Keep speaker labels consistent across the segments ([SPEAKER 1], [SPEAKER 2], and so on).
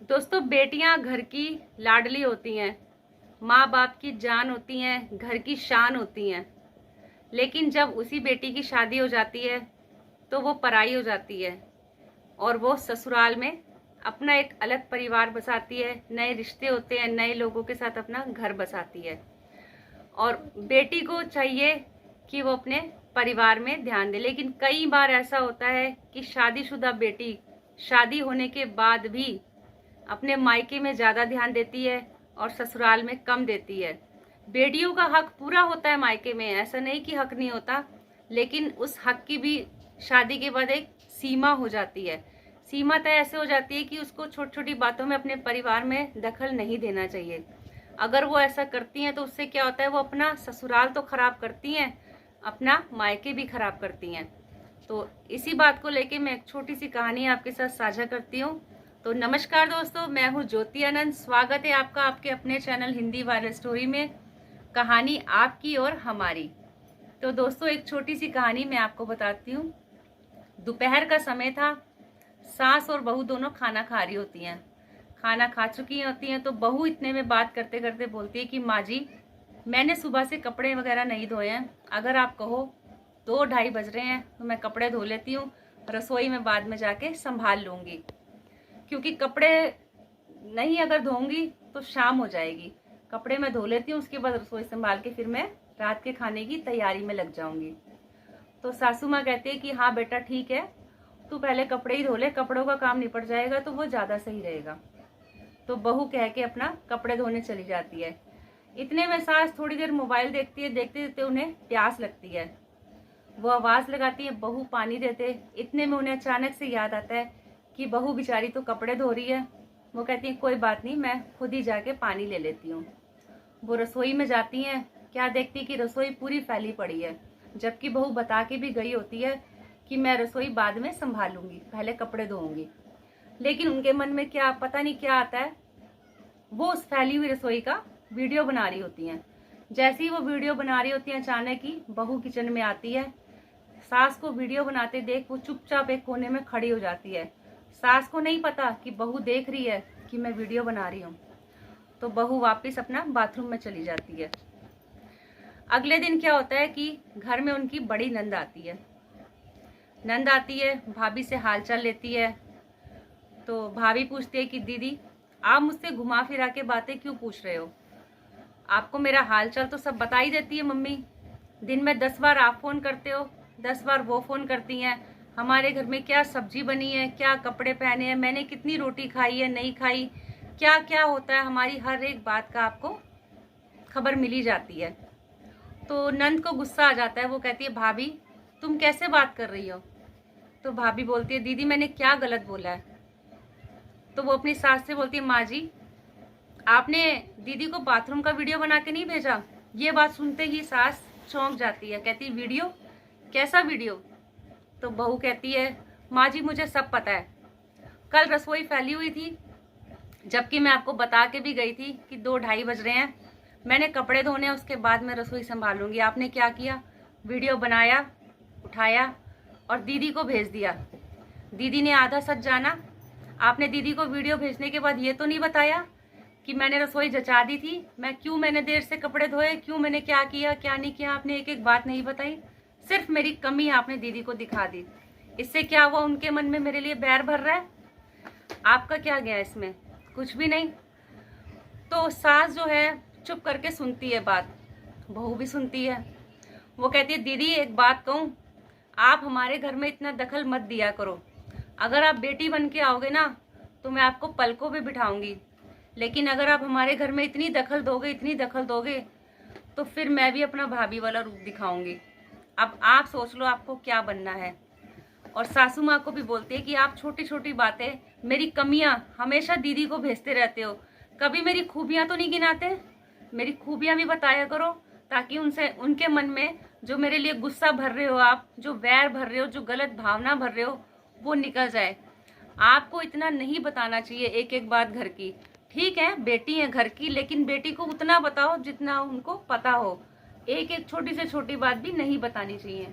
[SPEAKER 1] दोस्तों, बेटियां घर की लाडली होती हैं, माँ बाप की जान होती हैं, घर की शान होती हैं। लेकिन जब उसी बेटी की शादी हो जाती है तो वो पराई हो जाती है और वो ससुराल में अपना एक अलग परिवार बसाती है। नए रिश्ते होते हैं, नए लोगों के साथ अपना घर बसाती है। और बेटी को चाहिए कि वो अपने परिवार में ध्यान दे, लेकिन कई बार ऐसा होता है कि शादीशुदा बेटी शादी होने के बाद भी अपने मायके में ज्यादा ध्यान देती है और ससुराल में कम देती है। बेटियों का हक पूरा होता है मायके में, ऐसा नहीं कि हक नहीं होता, लेकिन उस हक की भी शादी के बाद एक सीमा हो जाती है। सीमा तय ऐसे हो जाती है कि उसको छोटी छोटी बातों में अपने परिवार में दखल नहीं देना चाहिए। अगर वो ऐसा करती हैं तो उससे क्या होता है, वो अपना ससुराल तो खराब करती हैं, अपना मायके भी खराब करती हैं। तो इसी बात को लेके मैं एक छोटी सी कहानी आपके साथ साझा करती हूँ। तो नमस्कार दोस्तों, मैं हूँ ज्योति आनंद। स्वागत है आपका आपके अपने चैनल हिंदी वायरल स्टोरी में, कहानी आपकी और हमारी। तो दोस्तों, एक छोटी सी कहानी मैं आपको बताती हूँ। दोपहर का समय था, सास और बहू दोनों खाना खा रही होती हैं। खाना खा चुकी होती हैं तो बहू इतने में बात करते करते बोलती है कि माँ जी, मैंने सुबह से कपड़े वगैरह नहीं धोए हैं, अगर आप कहो 2-2:30 बज रहे हैं तो मैं कपड़े धो लेती हूँ, रसोई में बाद में जाके संभाल लूँगी, क्योंकि कपड़े नहीं अगर धोऊंगी तो शाम हो जाएगी। कपड़े मैं धो लेती हूँ, उसके बाद रसोई संभाल के फिर मैं रात के खाने की तैयारी में लग जाऊंगी। तो सासू माँ कहती है कि हाँ बेटा ठीक है, तू पहले कपड़े ही धो ले, कपड़ों का काम निपट जाएगा तो वो ज़्यादा सही रहेगा। तो बहू कह के अपना कपड़े धोने चली जाती है। इतने में सास थोड़ी देर मोबाइल देखती है, देखते देखते उन्हें प्यास लगती है। वो आवाज़ लगाती है, बहू पानी देते। इतने में उन्हें अचानक से याद आता है कि बहू बेचारी तो कपड़े धो रही है। वो कहती है कोई बात नहीं, मैं खुद ही जाके पानी ले लेती हूँ। वो रसोई में जाती हैं, क्या देखती कि रसोई पूरी फैली पड़ी है, जबकि बहू बता के भी गई होती है कि मैं रसोई बाद में संभालूंगी, पहले कपड़े धोऊंगी। लेकिन उनके मन में क्या पता नहीं क्या आता है, वो उस फैली हुई रसोई का वीडियो बना रही होती हैं। जैसे ही वो वीडियो बना रही होती है, अचानक ही बहू किचन में आती है। सास को वीडियो बनाते देख वो चुपचाप एक कोने में खड़ी हो जाती है। सास को नहीं पता कि बहू देख रही है कि मैं वीडियो बना रही हूँ। तो बहू वापस अपना बाथरूम में चली जाती है। अगले दिन क्या होता है कि घर में उनकी बड़ी नंद आती है। नंद आती है, भाभी से हालचाल लेती है। तो भाभी पूछती है कि दीदी, आप मुझसे घुमा फिरा के बातें क्यों पूछ रहे हो? आपको मेरा हालचाल तो सब बता ही देती है मम्मी। दिन में 10 बार आप फोन करते हो, 10 बार वो फोन करती हैं। हमारे घर में क्या सब्जी बनी है, क्या कपड़े पहने हैं, मैंने कितनी रोटी खाई है, नहीं खाई, क्या क्या होता है, हमारी हर एक बात का आपको खबर मिली जाती है। तो नंद को गुस्सा आ जाता है। वो कहती है भाभी, तुम कैसे बात कर रही हो? तो भाभी बोलती है दीदी, मैंने क्या गलत बोला है? तो वो अपनी सास से बोलती है माँ जी, आपने दीदी को बाथरूम का वीडियो बना के नहीं भेजा? ये बात सुनते ही सास चौंक जाती है, कहती वीडियो? कैसा वीडियो? तो बहू कहती है माँ जी, मुझे सब पता है, कल रसोई फैली हुई थी, जबकि मैं आपको बता के भी गई थी कि 2-2:30 बज रहे हैं, मैंने कपड़े धोने, उसके बाद मैं रसोई संभालूंगी। आपने क्या किया? वीडियो बनाया, उठाया और दीदी को भेज दिया। दीदी ने आधा सच जाना। आपने दीदी को वीडियो भेजने के बाद ये तो नहीं बताया कि मैंने रसोई जचा दी थी, मैंने देर से कपड़े धोए, क्यों, मैंने क्या किया क्या नहीं किया, आपने एक एक बात नहीं बताई। सिर्फ मेरी कमी आपने दीदी को दिखा दी। इससे क्या हुआ? उनके मन में मेरे लिए बैर भर रहा है। आपका क्या गया इसमें? कुछ भी नहीं। तो सास जो है चुप करके सुनती है बात, बहू भी सुनती है। वो कहती है दीदी, एक बात कहूँ, आप हमारे घर में इतना दखल मत दिया करो। अगर आप बेटी बन के आओगे ना तो मैं आपको पलकों पे बिठाऊंगी, लेकिन अगर आप हमारे घर में इतनी दखल दोगे तो फिर मैं भी अपना भाभी वाला रूप दिखाऊंगी। अब आप सोच लो आपको क्या बनना है। और सासू माँ को भी बोलती है कि आप छोटी छोटी बातें, मेरी कमियां हमेशा दीदी को भेजते रहते हो, कभी मेरी खूबियां तो नहीं गिनाते? मेरी खूबियां भी बताया करो, ताकि उनके मन में जो मेरे लिए गुस्सा भर रहे हो आप, जो वैर भर रहे हो, जो गलत भावना भर रहे हो, वो निकल जाए। आपको इतना नहीं बताना चाहिए एक एक बात घर की। ठीक है, बेटी है घर की, लेकिन बेटी को उतना बताओ जितना उनको पता हो। एक एक छोटी से छोटी बात भी नहीं बतानी चाहिए।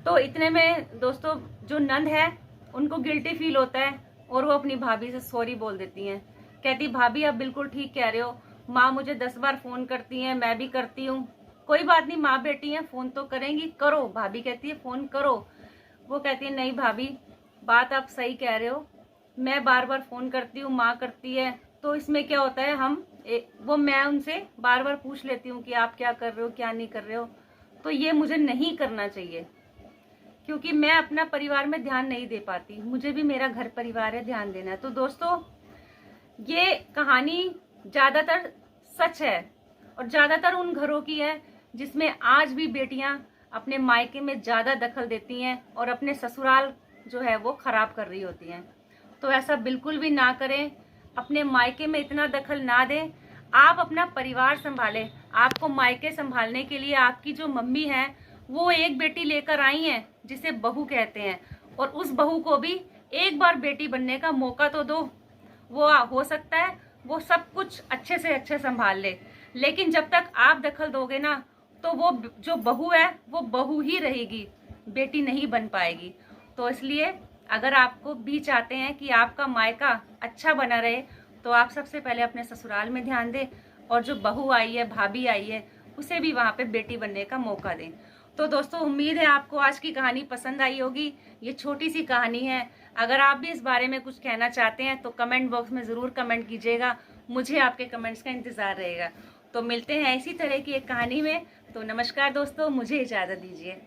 [SPEAKER 1] तो इतने में दोस्तों जो नंद है उनको गिल्टी फील होता है। और वो अपनी भाभी से सॉरी बोल देती हैं। कहती भाभी आप बिल्कुल ठीक कह रहे हो, माँ मुझे 10 बार फोन करती हैं, मैं भी करती हूँ। कोई बात नहीं, माँ बेटी हैं, फोन तो करेंगी, करो। भाभी कहती है फोन करो। वो कहती है नहीं भाभी, बात आप सही कह रहे हो, मैं बार बार फोन करती हूँ, माँ करती है, तो इसमें क्या होता है, मैं उनसे बार बार पूछ लेती हूँ कि आप क्या कर रहे हो, क्या नहीं कर रहे हो। तो ये मुझे नहीं करना चाहिए, क्योंकि मैं अपना परिवार में ध्यान नहीं दे पाती, मुझे भी मेरा घर परिवार है, ध्यान देना है। तो दोस्तों, ये कहानी ज्यादातर सच है और ज्यादातर उन घरों की है जिसमें आज भी बेटियां अपने मायके में ज्यादा दखल देती हैं और अपने ससुराल जो है वो खराब कर रही होती हैं। तो ऐसा बिल्कुल भी ना करें, अपने मायके में इतना दखल ना दें। आप अपना परिवार संभालें। आपको मायके संभालने के लिए आपकी जो मम्मी है वो एक बेटी लेकर आई हैं जिसे बहू कहते हैं, और उस बहू को भी एक बार बेटी बनने का मौका तो दो। वो हो सकता है वो सब कुछ अच्छे से अच्छे संभाल ले, लेकिन जब तक आप दखल दोगे ना, तो वो जो बहू है वो बहू ही रहेगी, बेटी नहीं बन पाएगी। तो इसलिए अगर आपको भी चाहते हैं कि आपका मायका अच्छा बना रहे, तो आप सबसे पहले अपने ससुराल में ध्यान दें, और जो बहू आई है, भाभी आई है, उसे भी वहाँ पे बेटी बनने का मौका दें। तो दोस्तों, उम्मीद है आपको आज की कहानी पसंद आई होगी। ये छोटी सी कहानी है। अगर आप भी इस बारे में कुछ कहना चाहते हैं तो कमेंट बॉक्स में ज़रूर कमेंट कीजिएगा, मुझे आपके कमेंट्स का इंतज़ार रहेगा। तो मिलते हैं इसी तरह की एक कहानी में। तो नमस्कार दोस्तों, मुझे इजाज़त दीजिए।